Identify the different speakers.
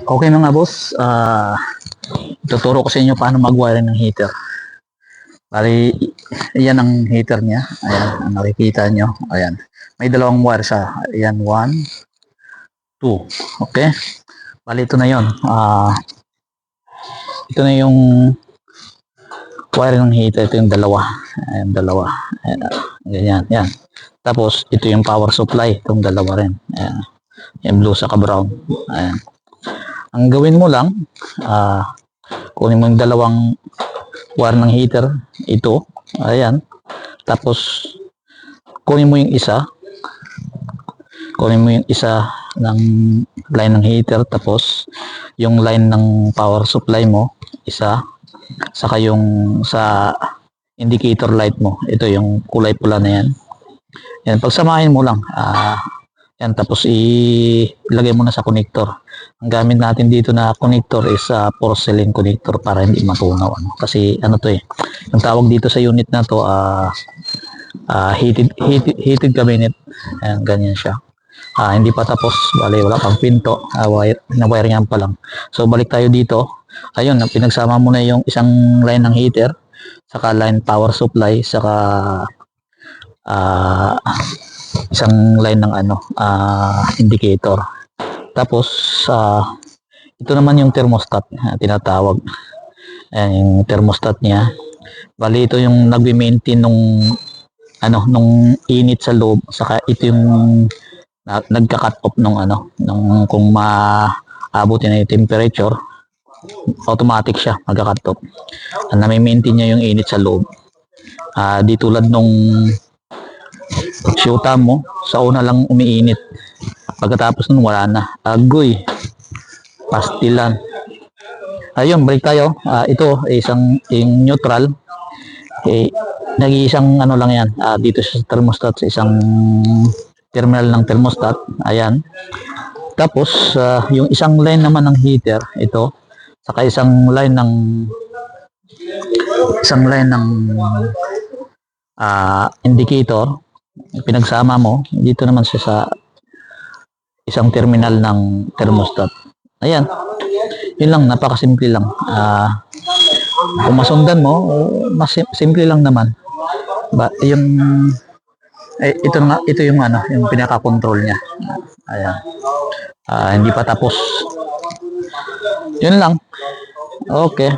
Speaker 1: Okay mga boss, tuturo ko sa inyo paano mag-wire ng heater. Bali, yan ang heater niya. Ayan, ang nakikita nyo. Ayan. May dalawang wire sa. Ayan, 1, 2. Okay? Bali, ito na yun. Ito na yung wire ng heater. Ito yung dalawa. Ayan, dalawa. Ayan, ganyan, yan. Tapos, ito yung power supply. Itong dalawa rin. Ayan. Yung blue sa brown. Ayan. Ang gawin mo lang, kunin mo yung dalawang wire ng heater, ito, ayan. Tapos, kunin mo yung isa ng line ng heater, tapos yung line ng power supply mo, isa, saka yung sa indicator light mo, ito yung kulay pula na yan. Yan, pagsamahin mo lang, yan, tapos ilagay mo na sa connector. Ang gamit natin dito na connector is porcelain connector para hindi matunaw. Kasi ano to eh, yung tawag dito sa unit na to, heated cabinet. Ayan, ganyan siya. Hindi pa tapos, bali wala pang pinto, na-wiring pa lang. So balik tayo dito. Ayun, pinagsama mo na yung isang line ng heater, saka line power supply, saka isang line ng indicator. Tapos ito naman yung thermostat tinatawag. Ayan yung thermostat niya. Bali ito yung nagbi-maintain nung init sa loob, saka ito yung nagka-cut off nung kung maabutin na yung temperature, automatic siya magka-cut off. Nami-maintain niya yung init sa loob. Di tulad nung syuta mo, sa una lang umiinit. Pagkatapos nun wala na. Agoy. Pastilan. Ayun, balik tayo. Ito, yung neutral. Nag-iisang lang yan. Dito sa thermostat, sa isang terminal ng thermostat. Ayan. Tapos, yung isang line naman ng heater, ito. Saka isang line ng indicator. Pinagsama mo, dito naman siya sa isang terminal ng thermostat. Ayan. Yun lang, napakasimple lang. Kung masundan mo, mas simple lang naman. Ito yung yung pinaka-control niya. Ayan. Hindi pa tapos. Yun lang. Okay.